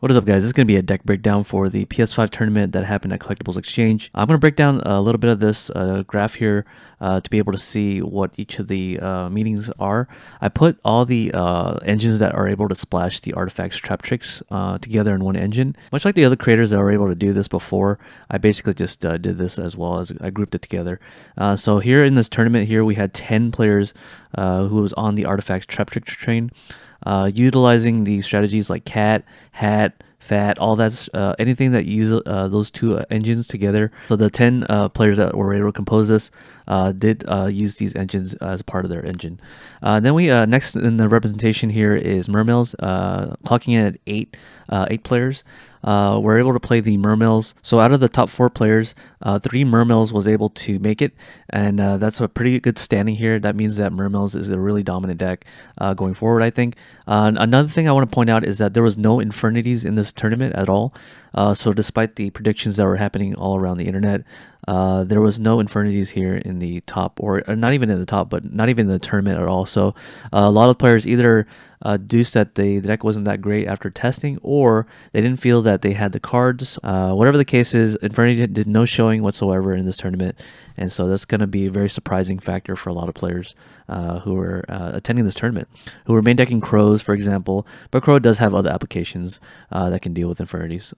What is up, guys? This is going to be a deck breakdown for the PS5 tournament that happened at Collectibles Exchange. I'm going to break down a little bit of this graph here to be able to see what each of the meanings are. I put all the engines that are able to splash the artifacts trap tricks together in one engine. Much like the other creators that were able to do this before, I basically just did this as well as I grouped it together. So here in this tournament here, we had 10 players who was on the artifacts trap tricks train. Utilizing the strategies like cat, hat, fat, all that's anything that use those two engines together. So the 10 players that were able to compose this did use these engines as part of their engine. Then we next in the representation here is Mermails, clocking in at eight players. We're able to play the Mermails. So out of the top 4 players, 3 Mermails was able to make it, and that's a pretty good standing here. That means that Mermails is a really dominant deck going forward, I think. Another thing I want to point out is that there was no Infernities in this tournament at all. So despite the predictions that were happening all around the internet, there was no Infernities here in the top, or not even in the top, but not even in the tournament at all. So a lot of players either deduced that the deck wasn't that great after testing, or they didn't feel that they had the cards. Whatever the case is, Infernity did no showing whatsoever in this tournament, and so that's going to be a very surprising factor for a lot of players who are attending this tournament, who are main decking Crows, for example. But Crow does have other applications that can deal with Infernities.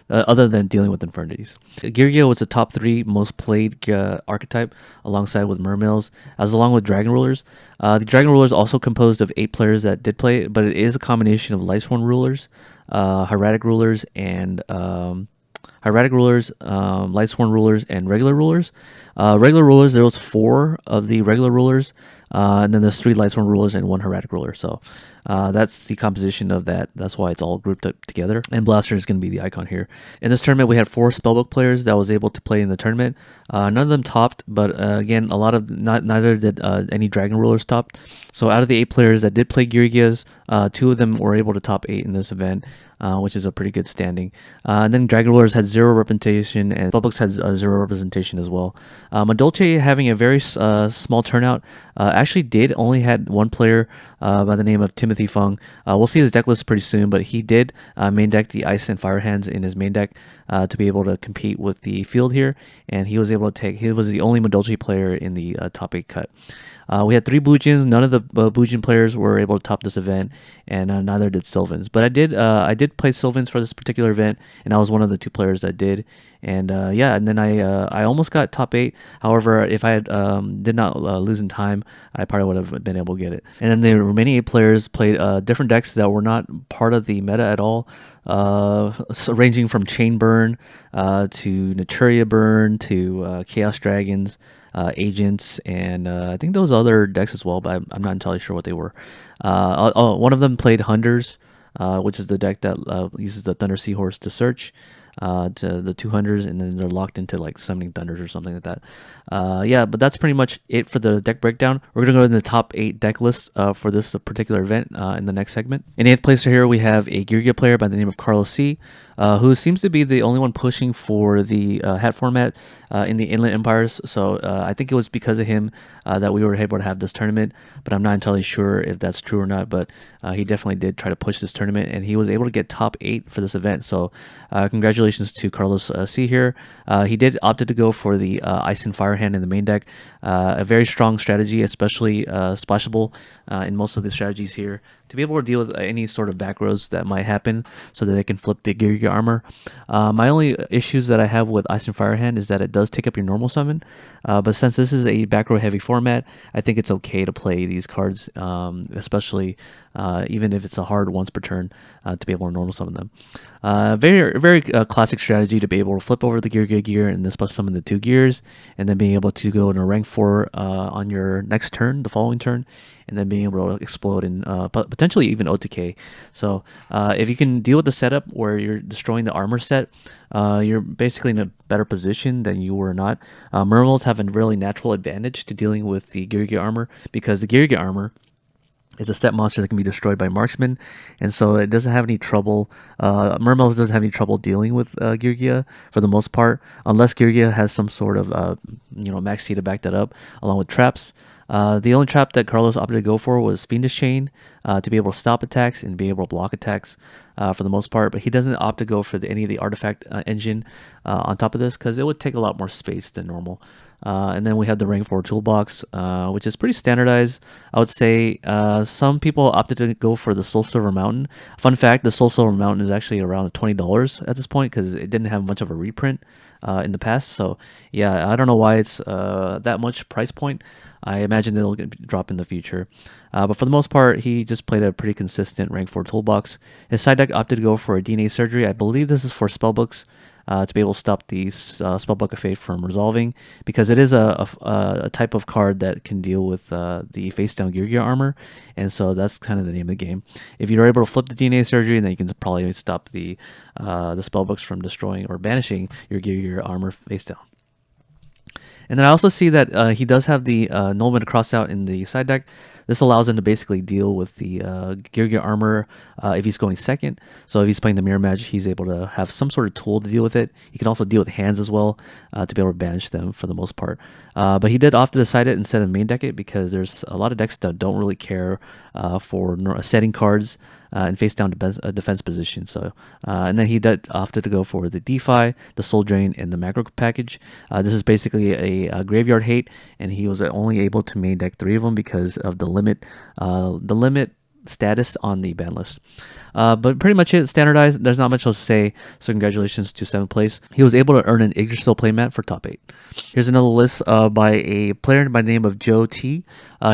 Other than dealing with Infernities. Girgia was the top 3 most played archetype, alongside with Mermails, as along with Dragon Rulers. The Dragon Rulers also composed of 8 players that did play it, but it is a combination of Lightsworn Rulers, Hieratic Rulers, and Lightsworn Rulers, and regular Rulers. Regular Rulers, there was 4 of the regular Rulers, and then there's 3 Lightsworn Rulers and 1 Hieratic Ruler. So that's the composition of that. That's why it's all grouped up together. And Blaster is going to be the icon here. In this tournament, we had 4 Spellbook players that was able to play in the tournament. None of them topped, but again, neither did any Dragon Rulers top. So out of the 8 players that did play Girgias, 2 of them were able to top 8 in this event, which is a pretty good standing. And then Dragon Rulers had 0 representation, and Spellbooks had 0 representation as well. Madolche, having a very small turnout, actually did only had 1 player by the name of Timothy Fung. We'll see his deck list pretty soon, but he did main deck the Ice and Fire hands in his main deck to be able to compete with the field here, and he was able to he was the only Madolche player in the top 8 cut. We had 3 Boojins. None of the Boojin players were able to top this event, and neither did Sylvans. But I did play Sylvans for this particular event, and I was one of the 2 players that did. And and then I almost got top 8. However, if I did not lose in time, I probably would have been able to get it. And then the remaining 8 players played different decks that were not part of the meta at all, so ranging from Chain Burn to Naturia Burn to Chaos Dragons, Agents, and I think those other decks as well, but I'm not entirely sure what they were. One of them played Hunters, which is the deck that uses the Thunder Seahorse to search to the 200s, and then they're locked into like Summoning Thunders or something like that. But that's pretty much it for the deck breakdown. We're going to go in the top 8 deck lists for this particular event in the next segment. In 8th place here, we have a Girgia player by the name of Carlos C., who seems to be the only one pushing for the hat format in the Inland Empires. So I think it was because of him that we were able to have this tournament, but I'm not entirely sure if that's true or not. But he definitely did try to push this tournament, and he was able to get top 8 for this event. So congratulations to Carlos C. here. He did opted to go for the Ice and Fire hand in the main deck. A very strong strategy, especially splashable in most of the strategies here, to be able to deal with any sort of back rows that might happen so that they can flip the Girgia armor. My only issues that I have with Ice and Fire hand is that it does take up your normal summon, but since this is a back row heavy format, I think it's okay to play these cards, especially even if it's a hard once per turn to be able to normal summon them. Very classic strategy to be able to flip over the Girgia gear and then plus summon the 2 gears, and then being able to go in a rank 4 on your next turn, the following turn, and then being able to explode and potentially even OTK. So if you can deal with the setup where you're destroying the armor set, you're basically in a better position than you were not. Mermals have a really natural advantage to dealing with the Girgia armor, because the Girgia armor is a step monster that can be destroyed by marksman, and so it doesn't have any trouble. Mermails doesn't have any trouble dealing with Girgia for the most part, unless Girgia has some sort of max C to back that up, along with traps. The only trap that Carlos opted to go for was Fiendish Chain to be able to stop attacks and be able to block attacks. for the most part, but he doesn't opt to go for any of the artifact engine on top of this because it would take a lot more space than normal. And then we have the rank 4 toolbox, which is pretty standardized. I would say some people opted to go for the Soul Silver Mountain. Fun fact, the Soul Silver Mountain is actually around $20 at this point because it didn't have much of a reprint in the past. So yeah, I don't know why it's that much price point. I imagine it'll drop in the future. But for the most part, he just played a pretty consistent rank 4 toolbox. His side deck opted to go for a DNA Surgery. I believe this is for spellbooks. To be able to stop the Spellbook of Fate from resolving, because it is a type of card that can deal with the face down Gear armor, and so that's kind of the name of the game. If you're able to flip the DNA Surgery, then you can probably stop the Spellbooks from destroying or banishing your Gear armor face down. And then I also see that he does have the Nullman crossed out in the side deck. This allows him to basically deal with the Gear armor if he's going second. So if he's playing the Mirror Match, he's able to have some sort of tool to deal with it. He can also deal with hands as well to be able to banish them for the most part. But he did opt to decide it instead of main deck it because there's a lot of decks that don't really care for setting cards and face down defense position. So and then he opted to go for the DeFi, the Soul Drain, and the Macro package. This is basically a graveyard hate, and he was only able to main deck 3 of them because of the limit status on the ban list. But pretty much it, standardized. There's not much else to say, so congratulations to 7th place. He was able to earn an Yggdrasil playmat for top 8. Here's another list by a player by the name of Joe T.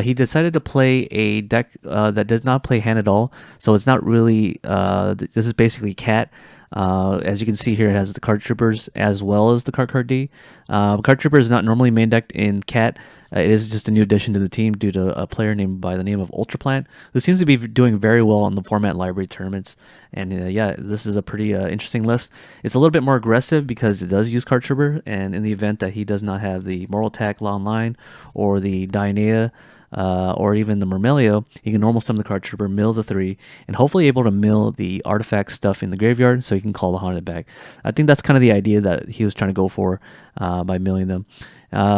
He decided to play a deck that does not play hand at all, so it's not really, this is basically cat. As you can see here, it has the card troopers as well as the card D. Card trooper is not normally main decked in cat. It is just a new addition to the team due to a player named by the name of Ultraplant, who seems to be doing very well on the format library tournaments. And yeah, this is a pretty interesting list. It's a little bit more aggressive because it does use card trooper, and in the event that he does not have the Moral Attack Long Line or the Dionea, or even the Myrmelio, you can normal summon the card trooper, mill the 3, and hopefully able to mill the artifact stuff in the graveyard so you can call the Haunted back. I think that's kind of the idea that he was trying to go for by milling them.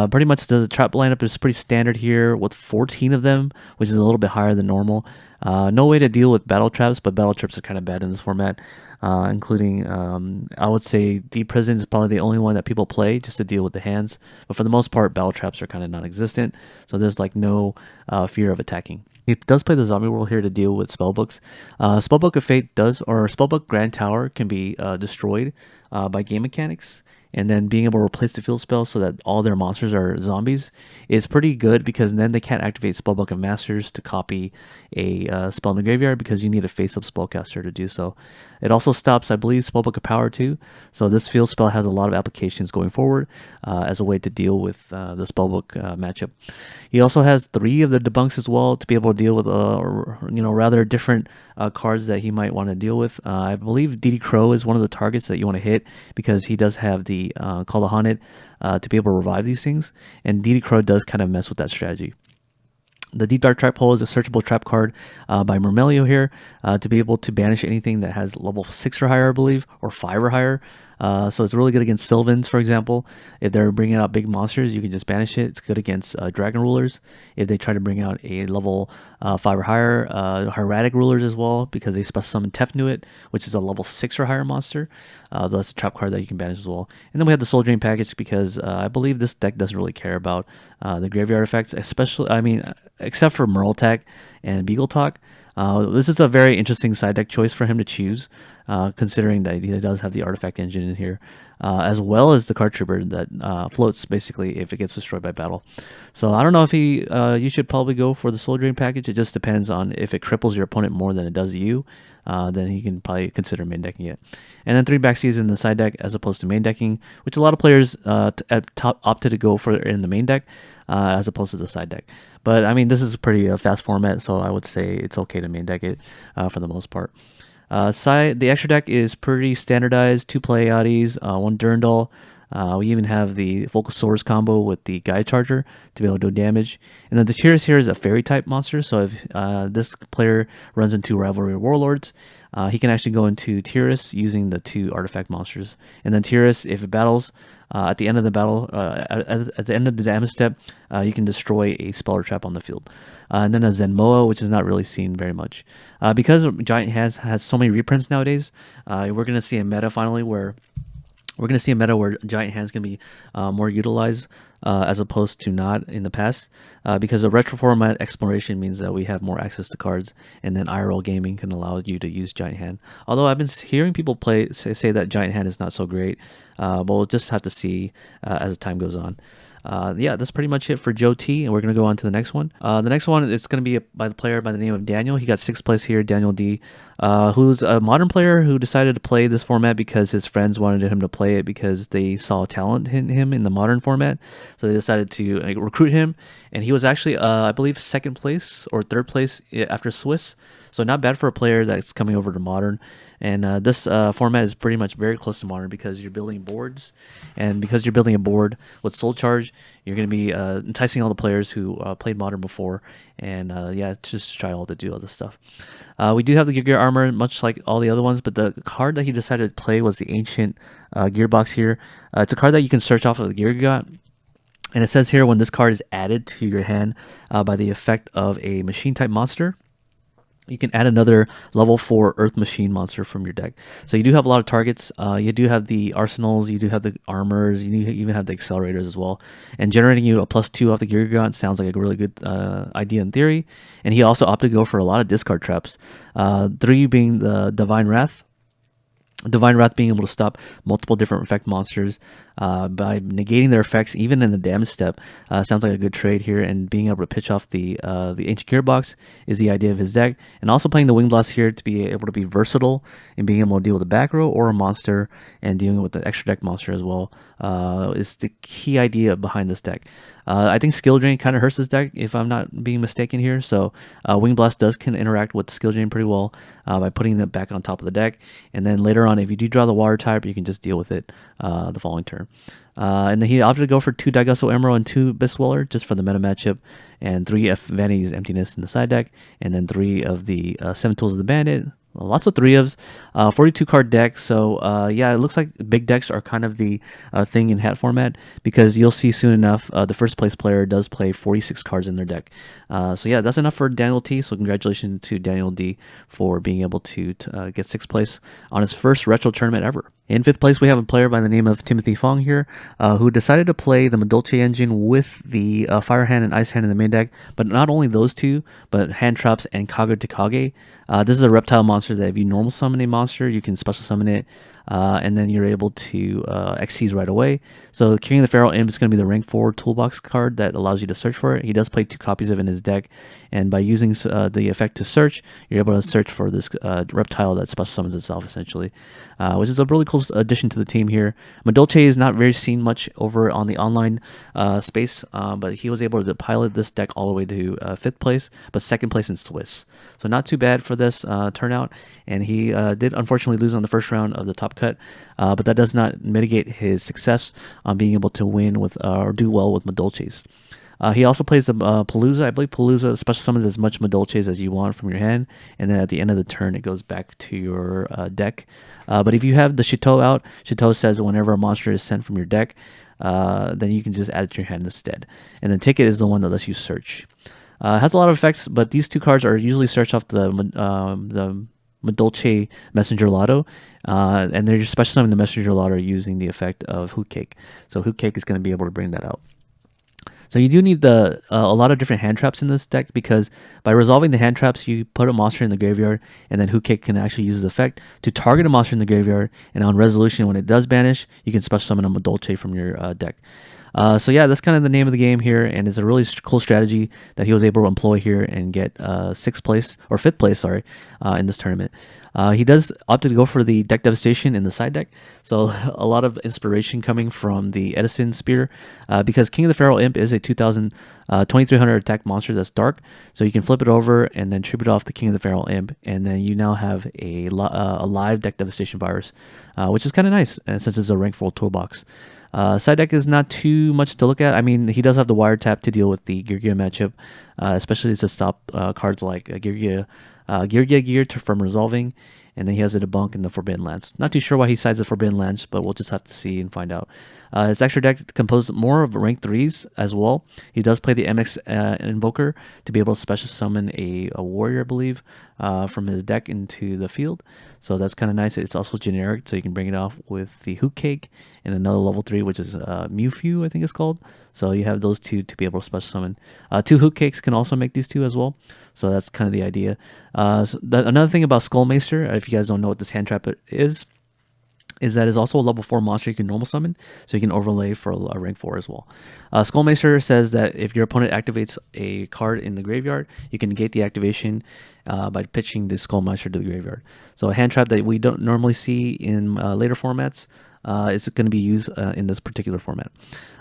Pretty much the trap lineup is pretty standard here with 14 of them, which is a little bit higher than normal. No way to deal with battle traps, but battle traps are kind of bad in this format, including, I would say Deep Prison is probably the only one that people play just to deal with the hands. But for the most part, battle traps are kind of non-existent, so there's like no fear of attacking. He does play the Zombie World here to deal with spellbooks. Spellbook of Fate or Spellbook Grand Tower can be destroyed by game mechanics, and then being able to replace the field spell so that all their monsters are zombies is pretty good, because then they can't activate Spellbook of Masters to copy a spell in the graveyard because you need a face-up spellcaster to do so. It also stops, I believe, Spellbook of Power too, so this field spell has a lot of applications going forward as a way to deal with the Spellbook matchup. He also has 3 of the debunks as well to be able to deal with rather different cards that he might want to deal with. I believe DD Crow is one of the targets that you want to hit because he does have the Call the Haunted to be able to revive these things, and DD Crow does kind of mess with that strategy. The Deep Dark Trap Hole is a searchable trap card by Myrmelio here to be able to banish anything that has level 6 or higher, I believe, or 5 or higher. So it's really good against Sylvans, for example. If they're bringing out big monsters, you can just banish it. It's good against Dragon Rulers. If they try to bring out a level 5 or higher, Hieratic Rulers as well, because they special summon Tefnuit, which is a level 6 or higher monster. That's a trap card that you can banish as well. And then we have the Soul Drain package because I believe this deck doesn't really care about the graveyard effects, except for Merle Tech and Beagle Talk. This is a very interesting side deck choice for him to choose, considering that he does have the artifact engine in here, as well as the card trooper that floats basically if it gets destroyed by battle. So I don't know if you should probably go for the Soul Drain package. It just depends on if it cripples your opponent more than it does you. Then he can probably consider main decking it. And then 3 backseas in the side deck as opposed to main decking, which a lot of players at top opted to go for in the main deck as opposed to the side deck. But I mean, this is a pretty fast format, so I would say it's okay to main deck it for the most part. The extra deck is pretty standardized: 2 Pleiades, 1 Durandal. We even have the Vocal Swords combo with the Guide Charger to be able to do damage. And then the Tyrus here is a fairy type monster, so if this player runs into Rivalry Warlords, he can actually go into Tyrus using the 2 artifact monsters. And then Tyrus, if it battles, At the end of the battle, at the end of the damage step, you can destroy a spell or trap on the field. And then a Zenmoa, which is not really seen very much. Because Giant has so many reprints nowadays, we're going to see a meta finally where Giant Hand's going to be more utilized as opposed to not in the past, because the retro format exploration means that we have more access to cards, and then IRL gaming can allow you to use Giant Hand. Although I've been hearing people say that Giant Hand is not so great, but we'll just have to see as the time goes on. Yeah, that's pretty much it for Joe T, and we're going to go on to the next one. The next one is going to be by the player by the name of Daniel. He got 6th place here, Daniel D, who's a modern player who decided to play this format because his friends wanted him to play it because they saw talent in him in the modern format. So they decided to recruit him, and he was actually, I believe, 2nd place or 3rd place after Swiss. So not bad for a player that's coming over to modern. And this format is pretty much very close to modern because you're building boards, and because you're building a board with Soul Charge, you're going to be enticing all the players who played modern before, and yeah, just try all to do all this stuff. We do have the Gear armor, much like all the other ones, but the card that he decided to play was the Ancient Gearbox here. It's a card that you can search off of the Gear you got. And it says here, when this card is added to your hand by the effect of a machine type monster, you can add another level 4 Earth Machine monster from your deck. So you do have a lot of targets. You do have the arsenals, you do have the armors, you even have the accelerators as well. And generating you a +2 off the Gear Gun sounds like a really good idea in theory. And he also opted to go for a lot of discard traps. 3 being the Divine Wrath. Divine Wrath being able to stop multiple different effect monsters by negating their effects even in the damage step sounds like a good trade here, and being able to pitch off the Ancient Gearbox is the idea of his deck, and also playing the Wing Blast here to be able to be versatile and being able to deal with a back row or a monster and dealing with the extra deck monster as well is the key idea behind this deck. I think Skill Drain kind of hurts this deck if I'm not being mistaken here, so Wing Blast can interact with Skill Drain pretty well by putting it back on top of the deck, and then later on if you do draw the water type, you can just deal with it the following turn. And then he opted to go for 2 Daigusto Emerald and 2 Bisweller just for the meta matchup, and 3 Vanity's Emptiness in the side deck, and then 3 of the 7 Tools of the Bandit. Lots of 3-ofs, 42 card deck. So yeah, it looks like big decks are kind of the thing in hat format, because you'll see soon enough the first place player does play 46 cards in their deck. So yeah, that's enough for Daniel T. So congratulations to Daniel D for being able to get 6th place on his first retro tournament ever. In 5th place, we have a player by the name of Timothy Fong here, who decided to play the Madolche engine with the Fire Hand and Ice Hand in the main deck, but not only those two, but Hand Traps and Kage to Kage. This is a reptile monster that if you normal summon a monster, you can special summon it, and then you're able to Xyz right away. So King of the Feral Imp is going to be the rank 4 toolbox card that allows you to search for it. He does play 2 copies of it in his deck, and by using the effect to search, you're able to search for this reptile that special summons itself essentially, which is a really cool addition to the team here. Madolche is not very seen much over on the online space, but he was able to pilot this deck all the way to 5th place, but 2nd place in Swiss. So not too bad for this turnout, and he did unfortunately lose on the first round of the top cut, but that does not mitigate his success on being able to win with or do well with Madolches. He also plays the Palooza. I believe Palooza special summons as much Madolches as you want from your hand, and then at the end of the turn it goes back to your deck. But if you have the Chateau out, Chateau says that whenever a monster is sent from your deck, then you can just add it to your hand instead. And then Ticket is the one that lets you search. It has a lot of effects, but these 2 cards are usually searched off the Madolche Messenger Lotto, and they're just special summoning the Messenger Lotto using the effect of Hoot Cake. So Hoot Cake is going to be able to bring that out. So you do need a lot of different hand traps in this deck, because by resolving the hand traps, you put a monster in the graveyard, and then Hoot Cake can actually use this effect to target a monster in the graveyard, and on resolution, when it does banish, you can special summon a Madolche from your deck. So yeah, that's kind of the name of the game here, and it's a really cool strategy that he was able to employ here and get 6th place, or 5th place, sorry, in this tournament. He does opt to go for the deck devastation in the side deck, so a lot of inspiration coming from the Edison Spear, because King of the Feral Imp is a 2300 attack monster that's dark, so you can flip it over and then tribute off the King of the Feral Imp, and then you now have a live deck devastation virus, which is kind of nice, and since it's a rank 4 toolbox. Side deck is not too much to look at. I mean, he does have the wiretap to deal with the Gear matchup, especially to stop cards like Gear from resolving, and then he has a debunk in the Forbidden Lance. Not too sure why he sides the Forbidden Lance, but we'll just have to see and find out. His extra deck composed more of rank 3s as well. He does play the MX Invoker to be able to special summon a warrior, I believe, from his deck into the field. So that's kind of nice. It's also generic, so you can bring it off with the Hoot Cake and another level 3, which is Mewfew, I think it's called. So you have those two to be able to special summon. 2 Hoot Cakes can also make these two as well. So that's kind of the idea. Another thing about Skullmaster, if you guys don't know what this hand trap is that it's also a level 4 monster you can normal summon, so you can overlay for a rank 4 as well. Skullmaster says that if your opponent activates a card in the graveyard, you can negate the activation by pitching the Skullmaster to the graveyard. So a hand trap that we don't normally see in later formats is going to be used in this particular format.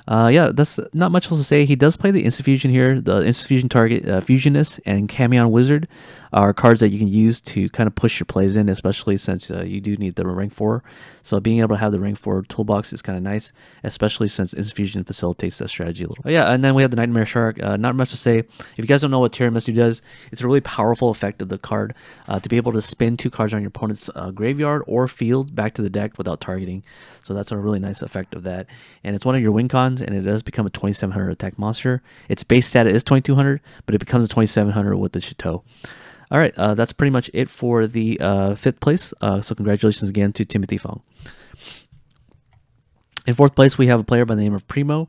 Yeah, that's not much else to say. He does play the Instant Fusion here. The Instant Fusion target, Fusionist and Camion Wizard are cards that you can use to kind of push your plays in, especially since you do need the rank 4. So being able to have the rank 4 toolbox is kind of nice, especially since Instant Fusion facilitates that strategy a little. Oh, yeah, and then we have the Nightmare Shark. Not much to say. If you guys don't know what Tiramisu does, it's a really powerful effect of the card to be able to spin 2 cards on your opponent's graveyard or field back to the deck without targeting. So that's a really nice effect of that. And it's one of your win cons, and it does become a 2700 attack monster. Its base stat is 2200, but it becomes a 2700 with the Chateau. All right, that's pretty much it for the 5th place. So congratulations again to Timothy Fong. In 4th place, we have a player by the name of Primo.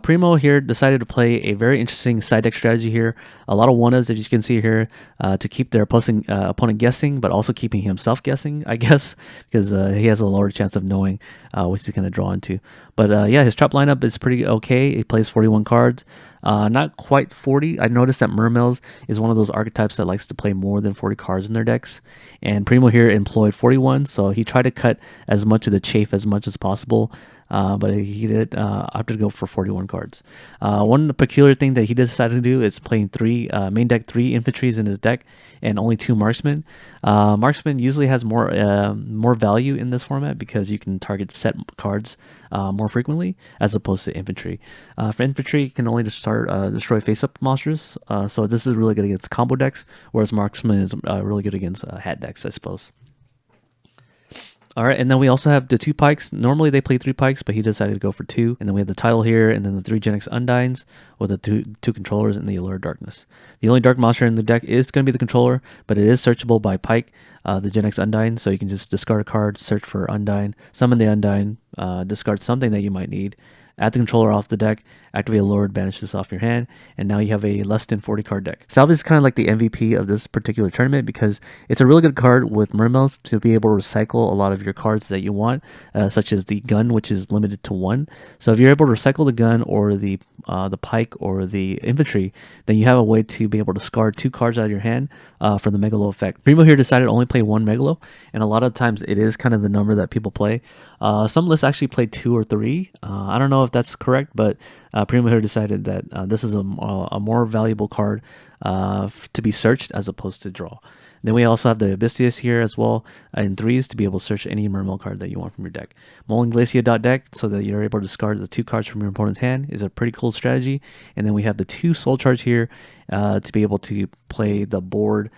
Primo here decided to play a very interesting side deck strategy here. A lot of one-ups, as you can see here, to keep their opponent guessing, but also keeping himself guessing, I guess, because he has a lower chance of knowing which he's going to draw into. But yeah, his trap lineup is pretty okay. He plays 41 cards. Not quite 40. I noticed that Mermails is one of those archetypes that likes to play more than 40 cards in their decks. And Primo here employed 41, so he tried to cut as much of the chafe as much as possible. But he did opted to go for 41 cards. One peculiar thing that he decided to do is playing main deck 3 infantries in his deck and only 2 marksmen. Marksman usually has more value in this format because you can target set cards more frequently as opposed to infantry. For infantry, you can only destroy face-up monsters, so this is really good against combo decks, whereas marksman is really good against hat decks, I suppose. All right, and then we also have the 2 pikes. Normally they play 3 pikes, but he decided to go for 2. And then we have the title here, and then the 3 Gen X Undines with the two controllers and the Allure of Darkness. The only dark monster in the deck is going to be the controller, but it is searchable by pike, the Gen X Undine, so you can just discard a card, search for Undine, summon the Undine, discard something that you might need, add the controller off the deck, activate Allure, banish this off your hand, and now you have a less than 40 card deck. Salve is kind of like the MVP of this particular tournament because it's a really good card with Mermails to be able to recycle a lot of your cards that you want, such as the gun, which is limited to 1. So if you're able to recycle the gun or the pike or the infantry, then you have a way to be able to discard 2 cards out of your hand for the Megalo effect. Primo here decided to only play 1 Megalo, and a lot of times it is kind of the number that people play. Some lists actually play 2 or 3. I don't know if that's correct, but Primo here decided that this is a more valuable card to be searched as opposed to draw. Then we also have the Abysseus here as well in 3s to be able to search any Mermail card that you want from your deck. Molinglacia.deck, so that you're able to discard the 2 cards from your opponent's hand, is a pretty cool strategy. And then we have the 2 Soul Charge here to be able to play the board,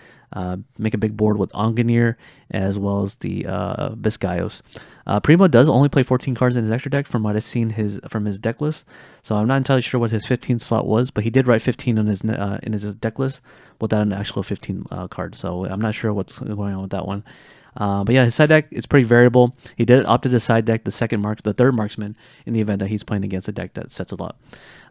make a big board with Onganir as well as the Biscayos. Primo does only play 14 cards in his extra deck from what I've seen from his deck list, so I'm not entirely sure what his 15th slot was, but he did write 15 in his deck list without an actual 15 card, so I'm not sure what's going on with that one. But yeah, his side deck is pretty variable. He did opt to side deck the 3rd marksman in the event that he's playing against a deck that sets a lot.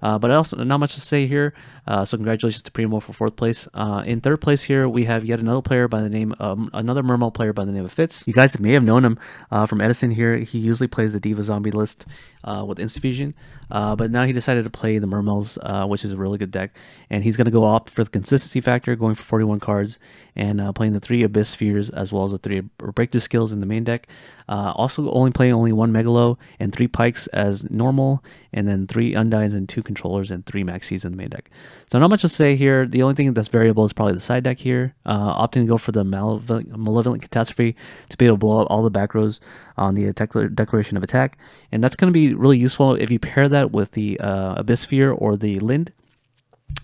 But also not much to say here. So congratulations to Primo for 4th place. In 3rd place here, we have yet another player by the name of another Mermail player by the name of Fitz. You guys may have known him from Edison here. He usually plays the Diva Zombie list with Instant Fusion, but now he decided to play the Mermails, which is a really good deck, and he's going to go opt for the consistency factor, going for 41 cards and playing the 3 Abyss Spheres as well as the 3 Breakthrough Skills in the main deck. Also playing only 1 Megalo and 3 Pikes as normal, and then 3 Undines and 2 Controllers and 3 Maxis in the main deck. So not much to say here. The only thing that's variable is probably the side deck here. Opting to go for the Malevolent Catastrophe to be able to blow up all the back rows on the Declaration of Attack, and that's going to be really useful if you pair that with the Abyss Sphere or the Lind.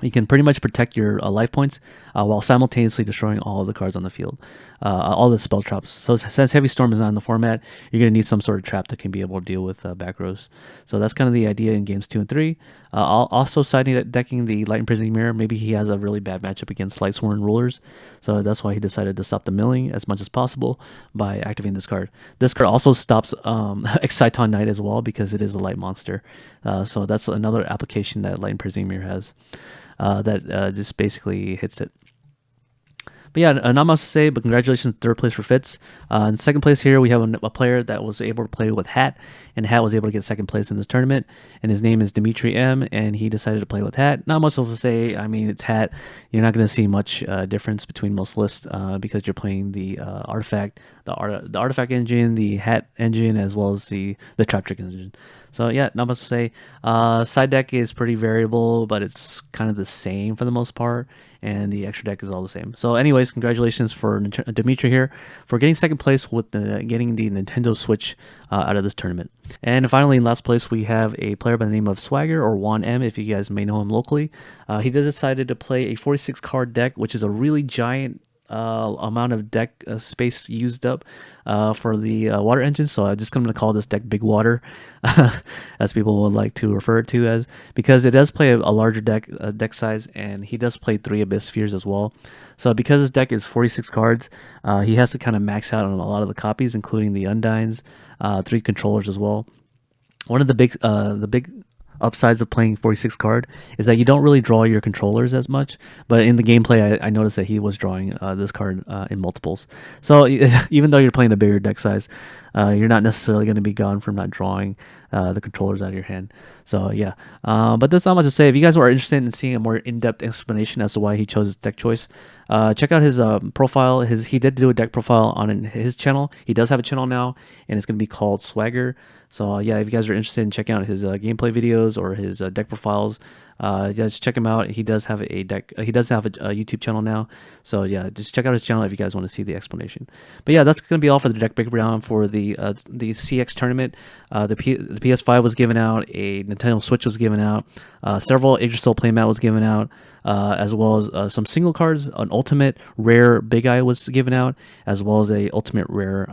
You can pretty much protect your life points while simultaneously destroying all of the cards on the field, all the spell traps. So since Heavy Storm is not in the format, you're going to need some sort of trap that can be able to deal with back rows. So that's kind of the idea in games 2 and 3. Also side decking the Light Imprisoning Mirror. Maybe he has a really bad matchup against Lightsworn Rulers, so that's why he decided to stop the milling as much as possible by activating this card. This card also stops Exciton Knight as well because it is a light monster. So that's another application that Light Imprisoning Mirror has. That just basically hits it. But yeah, not much to say, but congratulations, third place for Fitz. In second place here, we have a player that was able to play with Hat, and Hat was able to get second place in this tournament, and his name is Dimitri M, and he decided to play with Hat. Not much else to say. I mean, it's Hat. You're not going to see much difference between most lists because you're playing the artifact, the artifact engine, the Hat engine, as well as the trap trick engine. So yeah, not much to say. Side deck is pretty variable, but it's kind of the same for the most part, and the extra deck is all the same. So anyways, congratulations for Dimitri here for getting second place with getting the Nintendo Switch out of this tournament. And finally, in last place, we have a player by the name of Swagger, or Juan M, if you guys may know him locally. He decided to play a 46 card deck, which is a really giant amount of deck space used up for the water engine. So I'm just going to call this deck Big Water, as people would like to refer it to as, because it does play a larger deck size, and he does play 3 Abyss Spheres as well. So because his deck is 46 cards, he has to kind of max out on a lot of the copies, including the Undines, 3 controllers as well. One of the big upsides of playing 46 card is that you don't really draw your controllers as much, but in the gameplay I noticed that he was drawing this card in multiples. So even though you're playing a bigger deck size, you're not necessarily going to be gone from not drawing the controllers out of your hand. So yeah, but there's not much to say. If you guys are interested in seeing a more in-depth explanation as to why he chose his deck choice, check out his profile. He did do a deck profile on his channel. He does have a channel now, and it's going to be called Swagger. So yeah, if you guys are interested in checking out his gameplay videos or his deck profiles, yeah, just check him out. He does have a deck. He does have a YouTube channel now. So yeah, just check out his channel if you guys want to see the explanation. But yeah, that's gonna be all for the deck breakdown for the CX tournament. The PS5 was given out. A Nintendo Switch was given out. Several Yggdrasil playmat was given out. As well as some single cards. An ultimate rare Big Eye was given out, as well as a ultimate rare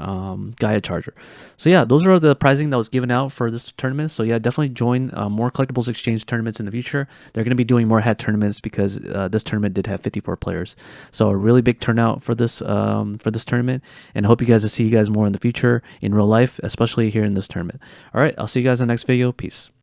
Gaia Charger. So yeah, those are the prizing that was given out for this tournament. So yeah, definitely join more collectibles exchange tournaments in the future. They're going to be doing more hat tournaments because this tournament did have 54 players. So a really big turnout for this tournament, and I hope you guys to see you guys more in the future in real life, especially here in this tournament. All right, I'll see you guys in the next video. Peace.